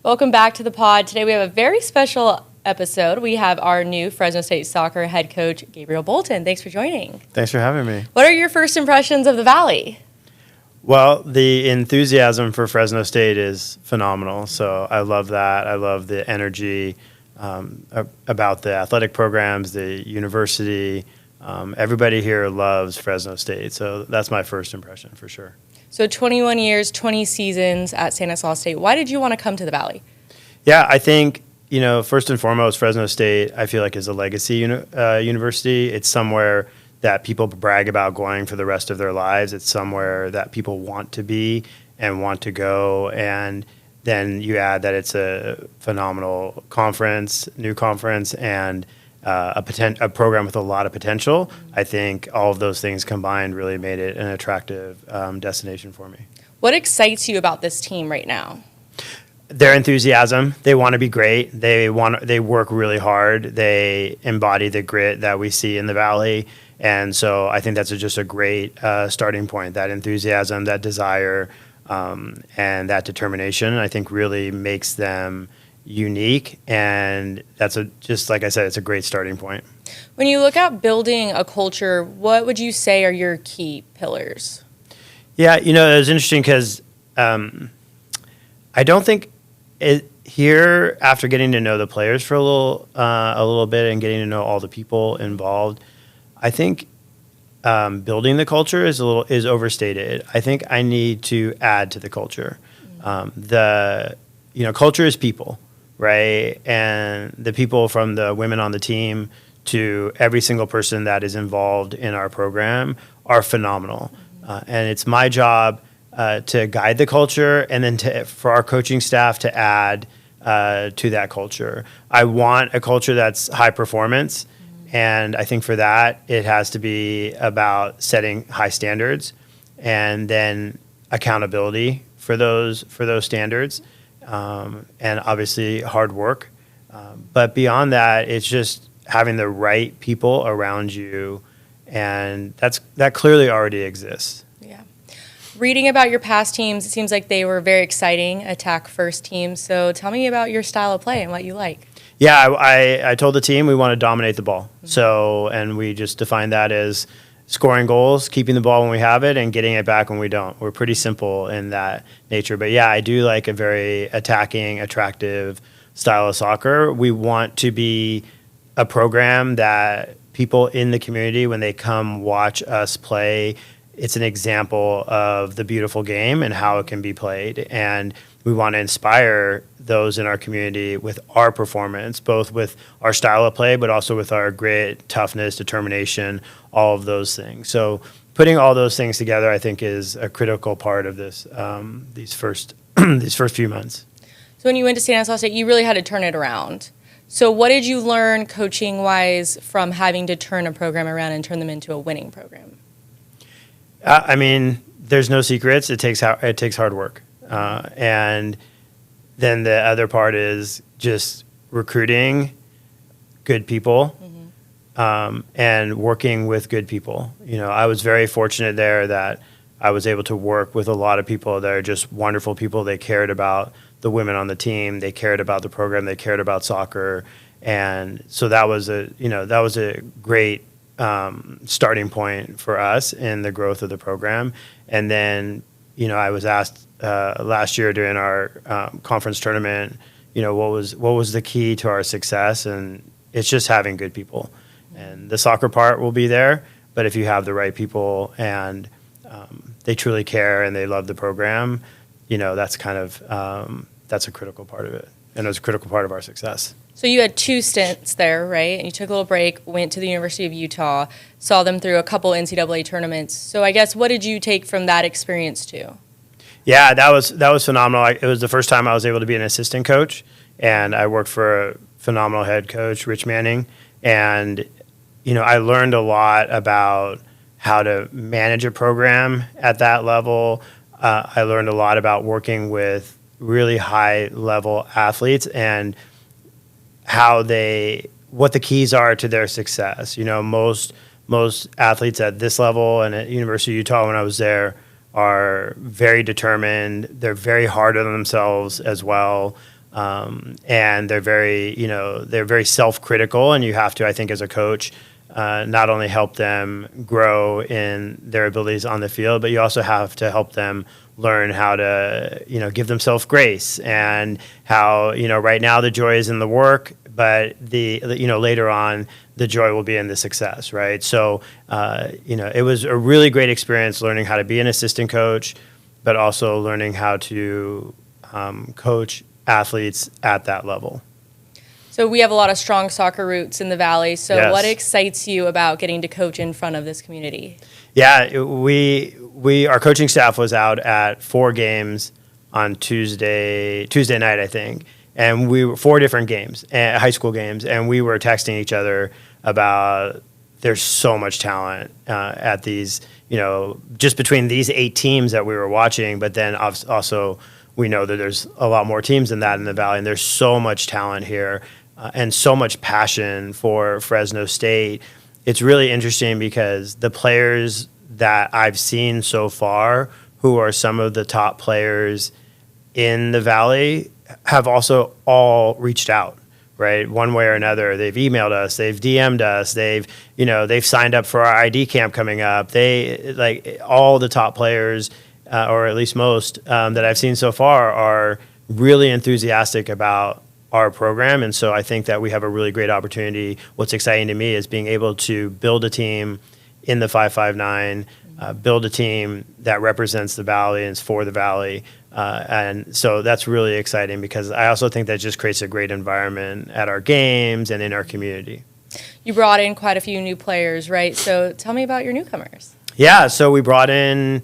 Welcome back to the pod. Today we have a very special episode. We have our new Fresno State soccer head coach, Gabriel Bolton. Thanks for joining. Thanks for having me. What are your first impressions of the Valley? Well, the enthusiasm for Fresno State is phenomenal. So I love that. I love the energy about the athletic programs, the university. Everybody here loves Fresno State. So that's my first impression for sure. So 21 years, 20 seasons at Stanislaus State. Why did you want to come to the Valley? Yeah, I think, first and foremost, Fresno State, I feel like, is a legacy university. It's somewhere that people brag about going for the rest of their lives. It's somewhere that people want to be and want to go. And then you add that it's a phenomenal conference, new conference, and a program with a lot of potential. I think all of those things combined really made it an attractive destination for me. What excites you about this team right now? Their enthusiasm. They want to be great. They work really hard. They embody the grit that we see in the Valley. And so I think that's just a great starting point. That enthusiasm, that desire, and that determination, I think really makes them unique. And just like I said, it's a great starting point. When you look at building a culture, what would you say are your key pillars? Yeah, it was interesting because I don't think here, after getting to know the players for a little bit and getting to know all the people involved, I think building the culture is overstated. I think I need to add to the culture. Culture is people, right? And the people, from the women on the team to every single person that is involved in our program, are phenomenal. And it's my job to guide the culture, and then for our coaching staff to add to that culture. I want a culture that's high performance. And I think for that, it has to be about setting high standards and then accountability for those standards, and obviously hard work. But beyond that, it's just having the right people around you, and that clearly already exists. Yeah. Reading about your past teams, it seems like they were very exciting, attack-first teams. So tell me about your style of play and what you like. Yeah, I told the team we want to dominate the ball. And we just defined that as scoring goals, keeping the ball when we have it, and getting it back when we don't. We're pretty simple in that nature. But yeah, I do like a very attacking, attractive style of soccer. We want to be a program that people in the community, when they come watch us play, it's an example of the beautiful game and how it can be played. And we want to inspire those in our community with our performance, both with our style of play, but also with our grit, toughness, determination, all of those things. So putting all those things together, I think, is a critical part of this these first few months. So when you went to Stanislaus State, you really had to turn it around. So what did you learn coaching-wise from having to turn a program around and turn them into a winning program? There's no secrets. It takes hard work. And then the other part is just recruiting good people, and working with good people. I was very fortunate there that I was able to work with a lot of people that are just wonderful people. They cared about the women on the team. They cared about the program. They cared about soccer. And so that was a great starting point for us in the growth of the program. And then, I was asked last year during our conference tournament, what was the key to our success? And it's just having good people. And the soccer part will be there, but if you have the right people and they truly care and they love the program, that's that's a critical part of it. And it was a critical part of our success. So you had 2 stints there, right? And you took a little break, went to the University of Utah, saw them through a couple NCAA tournaments. So I guess, what did you take from that experience too? Yeah, that was phenomenal. It was the first time I was able to be an assistant coach, and I worked for a phenomenal head coach, Rich Manning. And, I learned a lot about how to manage a program at that level. I learned a lot about working with really high-level athletes and what the keys are to their success. Most athletes at this level and at University of Utah when I was there are very determined. They're very hard on themselves as well. And they're very self-critical, and you have to, I think, as a coach, not only help them grow in their abilities on the field, but you also have to help them learn how to, give themselves grace, and how, right now the joy is in the work, but later on the joy will be in the success, right? So, it was a really great experience learning how to be an assistant coach, but also learning how to coach athletes at that level. So we have a lot of strong soccer roots in the Valley. So Yes. What excites you about getting to coach in front of this community? Yeah, our coaching staff was out at 4 games on Tuesday night, I think, and we were 4 different games, high school games, and we were texting each other about there's so much talent at these, just between these 8 teams that we were watching, but then also we know that there's a lot more teams than that in the Valley, and there's so much talent here and so much passion for Fresno State. It's really interesting because the players that I've seen so far, who are some of the top players in the Valley, have also all reached out, right? One way or another. They've emailed us, they've DM'd us, they've signed up for our ID camp coming up. All the top players, or at least most, that I've seen so far, are really enthusiastic about our program. And so I think that we have a really great opportunity. What's exciting to me is being able to build a team in the 559, build a team that represents the Valley and is for the Valley. And so that's really exciting, because I also think that just creates a great environment at our games and in our community. You brought in quite a few new players, right? So tell me about your newcomers. Yeah, so we brought in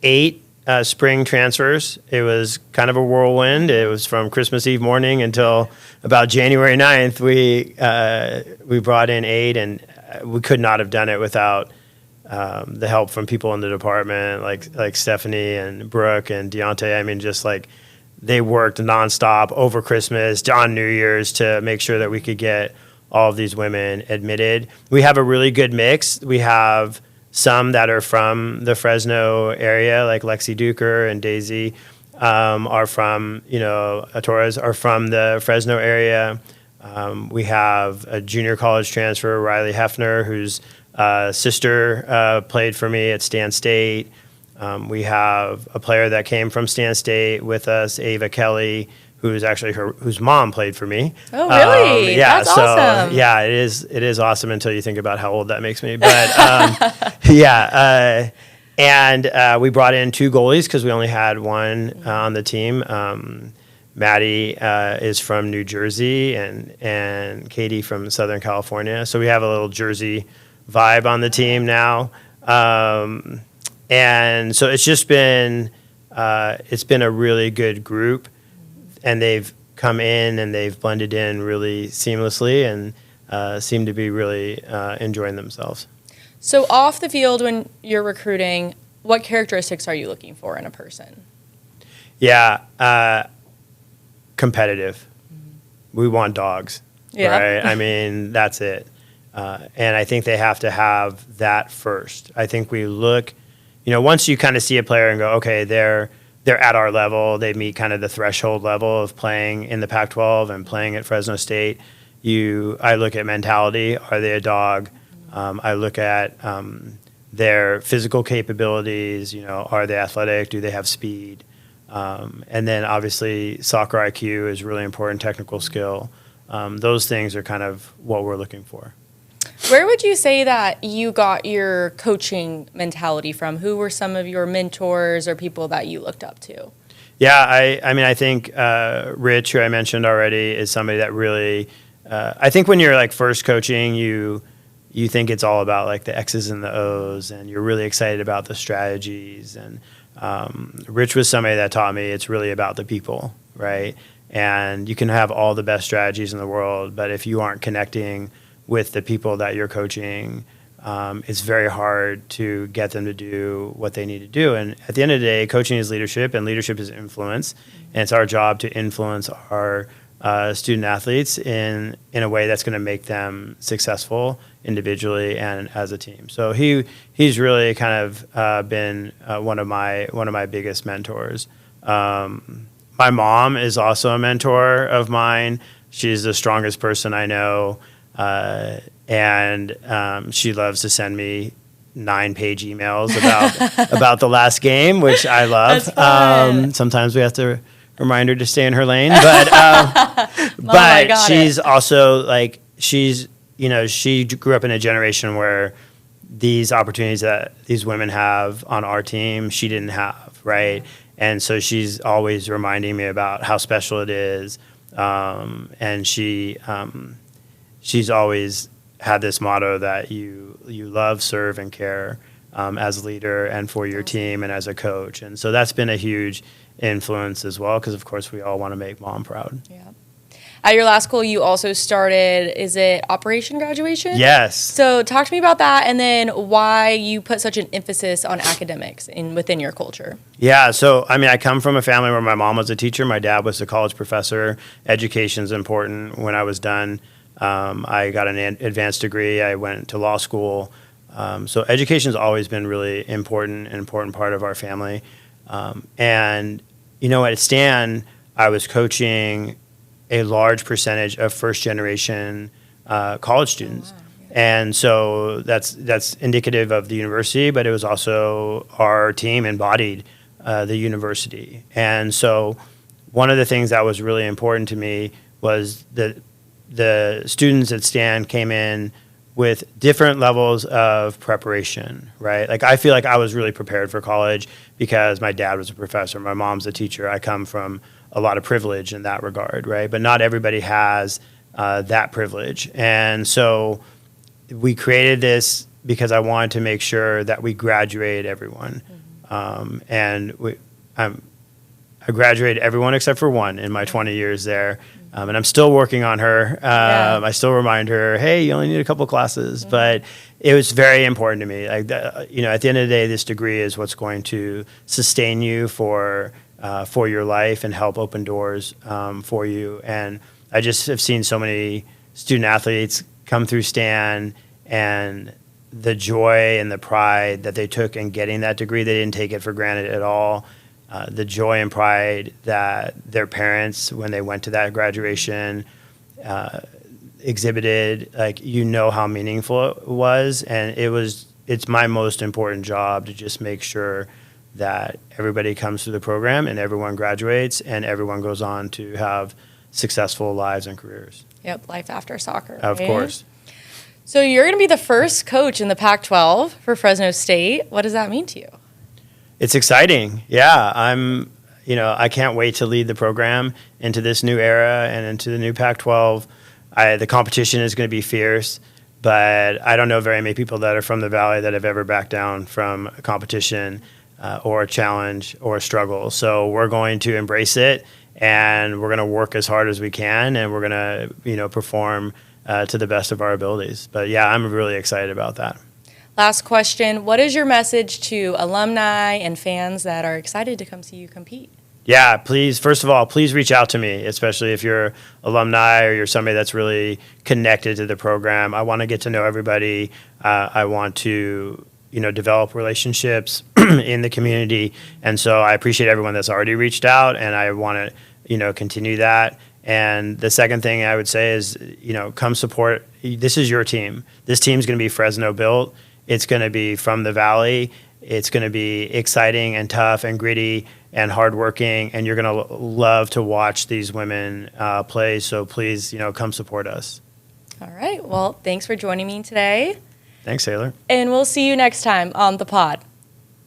8 spring transfers. It was kind of a whirlwind. It was from Christmas Eve morning until about January 9th. We brought in 8, and we could not have done it without the help from people in the department, like Stephanie and Brooke and Deontay. I mean, just they worked nonstop over Christmas, on New Year's, to make sure that we could get all of these women admitted. We have a really good mix. We have some that are from the Fresno area, like Lexi Duker and Daisy, are from, Torres are from the Fresno area. We have a junior college transfer, Riley Hefner, whose sister played for me at Stan State. We have a player that came from Stan State with us, Ava Kelly, whose mom played for me. Oh, really? Yeah, That's awesome. Yeah, it is awesome until you think about how old that makes me. But yeah, and we brought in 2 goalies because we only had one on the team. Maddie is from New Jersey, and Katie from Southern California. So we have a little Jersey vibe on the team now. And so it's just been a really good group, and they've come in and they've blended in really seamlessly, and seem to be really enjoying themselves. So off the field, when you're recruiting, what characteristics are you looking for in a person? Yeah, competitive. We want dogs, Yeah. right? I mean, that's it. And I think they have to have that first. I think we look, once you kind of see a player and go, okay, they're at our level, they meet kind of the threshold level of playing in the Pac-12 and playing at Fresno State. I look at mentality. Are they a dog? I look at their physical capabilities. Are they athletic? Do they have speed? And then obviously soccer IQ is really important, technical skill. Those things are kind of what we're looking for. Where would you say that you got your coaching mentality from? Who were some of your mentors or people that you looked up to? Yeah, I mean, I think Rich, who I mentioned already, is somebody that really, I think when you're first coaching, you think it's all about the X's and the O's, and you're really excited about the strategies. And Rich was somebody that taught me it's really about the people, right? And you can have all the best strategies in the world, but if you aren't connecting with the people that you're coaching, it's very hard to get them to do what they need to do. And at the end of the day, coaching is leadership, and leadership is influence. And it's our job to influence our student athletes in a way that's going to make them successful individually and as a team. So he's really kind of been one of my biggest mentors. My mom is also a mentor of mine. She's the strongest person I know. And she loves to send me 9-page emails about the last game, which I love. That's fun. Sometimes we have to remind her to stay in her lane, but she's also like, she grew up in a generation where these opportunities that these women have on our team, she didn't have, right? And so she's always reminding me about how special it is. And she's always had this motto that you love, serve, and care as a leader and for your team and as a coach. And so that's been a huge influence as well, because of course we all want to make mom proud. Yeah. At your last school, you also started, is it Operation Graduation? Yes. So talk to me about that, and then why you put such an emphasis on academics within your culture. Yeah, so I mean, I come from a family where my mom was a teacher, my dad was a college professor. Education's important. When I was done, I got an advanced degree. I went to law school. So education's always been really important, an important part of our family. And, at Stan, I was coaching a large percentage of first-generation college students. Oh, wow. Yeah. And so that's indicative of the university, but it was also our team embodied the university. And so one of the things that was really important to me was that the students at Stan came in with different levels of preparation, right? Like, I feel like I was really prepared for college because my dad was a professor, my mom's a teacher. I come from a lot of privilege in that regard, right? But not everybody has that privilege. And so we created this because I wanted to make sure that we graduated everyone. Mm-hmm. I graduated everyone except for one in my 20 years there. And I'm still working on her. I still remind her, hey, you only need a couple classes. Mm-hmm. But it was very important to me. Like, at the end of the day, this degree is what's going to sustain you for your life and help open doors for you. And I just have seen so many student athletes come through Stan, and the joy and the pride that they took in getting that degree, they didn't take it for granted at all. The joy and pride that their parents, when they went to that graduation, exhibited, like, how meaningful it was. And it's my most important job to just make sure that everybody comes through the program and everyone graduates and everyone goes on to have successful lives and careers. Yep, life after soccer. Of course. So you're going to be the first coach in the Pac-12 for Fresno State. What does that mean to you? It's exciting. Yeah, I can't wait to lead the program into this new era and into the new Pac-12. The competition is going to be fierce, but I don't know very many people that are from the Valley that have ever backed down from a competition or a challenge or a struggle. So we're going to embrace it, and we're going to work as hard as we can, and we're going to, perform to the best of our abilities. But yeah, I'm really excited about that. Last question. What is your message to alumni and fans that are excited to come see you compete? Yeah, first of all, please reach out to me, especially if you're alumni or you're somebody that's really connected to the program. I want to get to know everybody. I want to, develop relationships in the community. And so I appreciate everyone that's already reached out, and I want to, continue that. And the second thing I would say is, come support. This is your team. This team's going to be Fresno built. It's going to be from the Valley. It's going to be exciting and tough and gritty and hardworking, and you're going to love to watch these women play. So please, come support us. All right. Well, thanks for joining me today. Thanks, Taylor. And we'll see you next time on the Pawd.